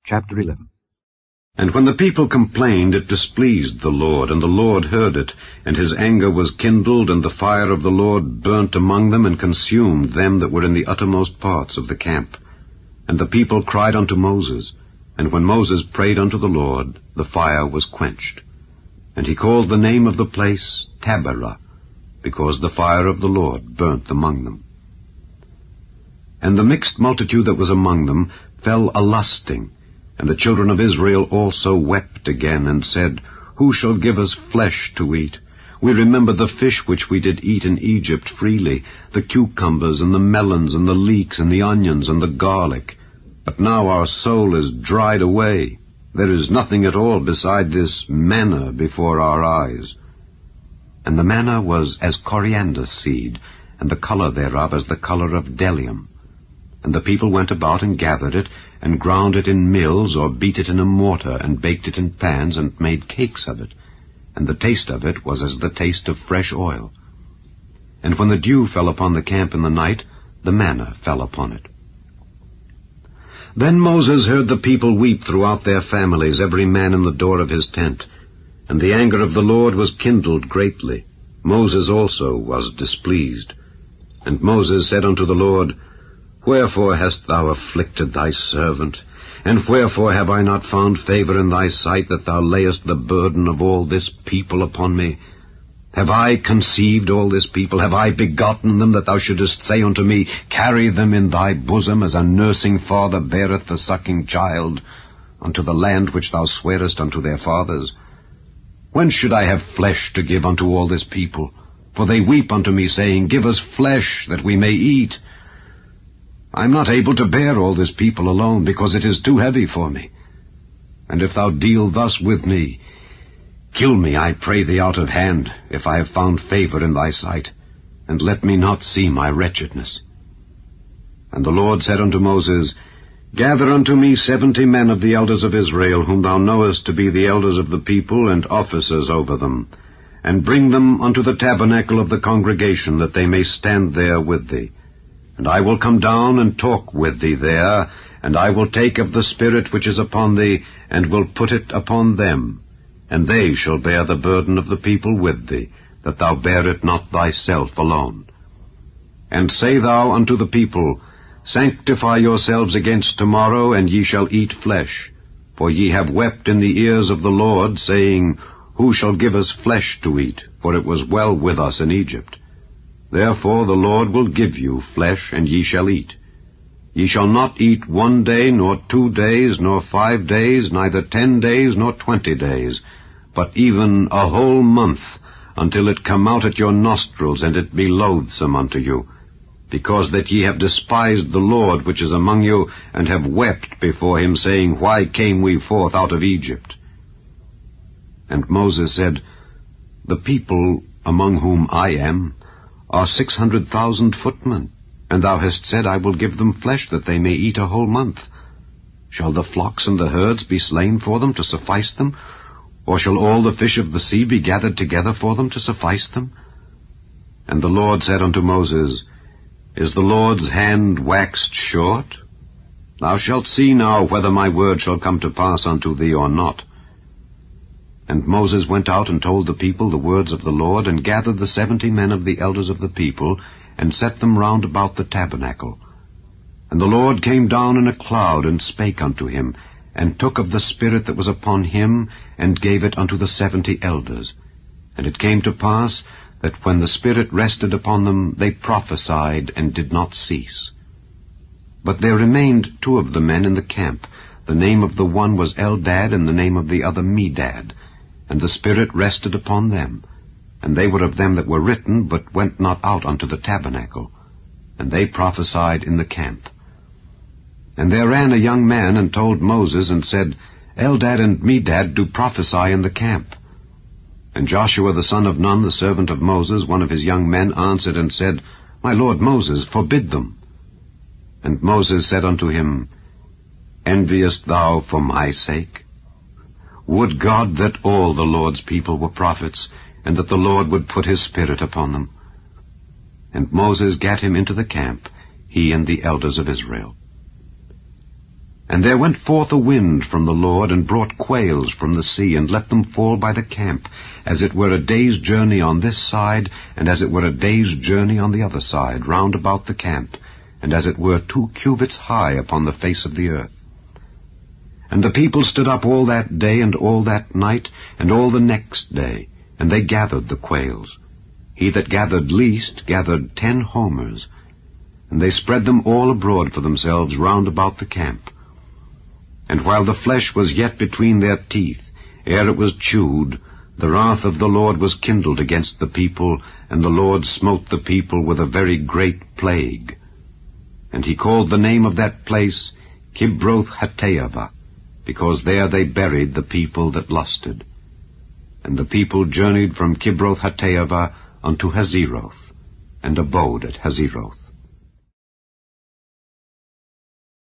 Chapter 11. And when the people complained, it displeased the Lord, and the Lord heard it, and his anger was kindled, and the fire of the Lord burnt among them, and consumed them that were in the uttermost parts of the camp. And the people cried unto Moses, and when Moses prayed unto the Lord, the fire was quenched. And he called the name of the place Taberah, because the fire of the Lord burnt among them. And the mixed multitude that was among them fell a-lusting, and the children of Israel also wept again, and said, Who shall give us flesh to eat? We remember the fish which we did eat in Egypt freely, the cucumbers, and the melons, and the leeks, and the onions, and the garlic. But now our soul is dried away. There is nothing at all beside this manna before our eyes. And the manna was as coriander seed, and the color thereof as the color of bdellium. And the people went about and gathered it, and ground it in mills, or beat it in a mortar, and baked it in pans, and made cakes of it. And the taste of it was as the taste of fresh oil. And when the dew fell upon the camp in the night, the manna fell upon it. Then Moses heard the people weep throughout their families, every man in the door of his tent. And the anger of the Lord was kindled greatly. Moses also was displeased. And Moses said unto the Lord, Wherefore hast thou afflicted thy servant? And wherefore have I not found favor in thy sight, that thou layest the burden of all this people upon me? Have I conceived all this people? Have I begotten them, that thou shouldest say unto me, Carry them in thy bosom, as a nursing father beareth the sucking child, unto the land which thou swarest unto their fathers? When should I have flesh to give unto all this people? For they weep unto me, saying, Give us flesh, that we may eat. I am not able to bear all this people alone, because it is too heavy for me. And if thou deal thus with me, kill me, I pray thee, out of hand, if I have found favor in thy sight, and let me not see my wretchedness. And the Lord said unto Moses, Gather unto me 70 men of the elders of Israel, whom thou knowest to be the elders of the people, and officers over them, and bring them unto the tabernacle of the congregation, that they may stand there with thee. And I will come down and talk with thee there, and I will take of the Spirit which is upon thee, and will put it upon them. And they shall bear the burden of the people with thee, that thou bear it not thyself alone. And say thou unto the people, Sanctify yourselves against tomorrow, and ye shall eat flesh. For ye have wept in the ears of the Lord, saying, Who shall give us flesh to eat? For it was well with us in Egypt. Therefore the Lord will give you flesh, and ye shall eat. Ye shall not eat 1 day, nor 2 days, nor 5 days, neither 10 days, nor 20 days, but even a whole month, until it come out at your nostrils, and it be loathsome unto you, because that ye have despised the Lord which is among you, and have wept before him, saying, Why came we forth out of Egypt? And Moses said, The people among whom I am are 600,000 footmen, and thou hast said, I will give them flesh, that they may eat a whole month. Shall the flocks and the herds be slain for them to suffice them? Or shall all the fish of the sea be gathered together for them to suffice them? And the Lord said unto Moses, Is the Lord's hand waxed short? Thou shalt see now whether my word shall come to pass unto thee or not. And Moses went out and told the people the words of the Lord, and gathered the 70 men of the elders of the people, and set them round about the tabernacle. And the Lord came down in a cloud, and spake unto him, and took of the Spirit that was upon him, and gave it unto the 70 elders. And it came to pass, that when the Spirit rested upon them, they prophesied, and did not cease. But there remained 2 of the men in the camp. The name of the one was Eldad, and the name of the other Medad. And the Spirit rested upon them. And they were of them that were written, but went not out unto the tabernacle. And they prophesied in the camp. And there ran a young man, and told Moses, and said, Eldad and Medad do prophesy in the camp. And Joshua the son of Nun, the servant of Moses, one of his young men, answered and said, My lord Moses, forbid them. And Moses said unto him, Enviest thou for my sake? Would God that all the Lord's people were prophets, and that the Lord would put his Spirit upon them. And Moses gat him into the camp, he and the elders of Israel. And there went forth a wind from the Lord, and brought quails from the sea, and let them fall by the camp, as it were a day's journey on this side, and as it were a day's journey on the other side, round about the camp, and as it were 2 cubits high upon the face of the earth. And the people stood up all that day, and all that night, and all the next day, and they gathered the quails. He that gathered least gathered 10 homers, and they spread them all abroad for themselves round about the camp. And while the flesh was yet between their teeth, ere it was chewed, the wrath of the Lord was kindled against the people, and the Lord smote the people with a very great plague. And he called the name of that place Kibroth-Hattaavah, because there they buried the people that lusted. And the people journeyed from Kibroth-Hattaavah unto Hazeroth, and abode at Hazeroth.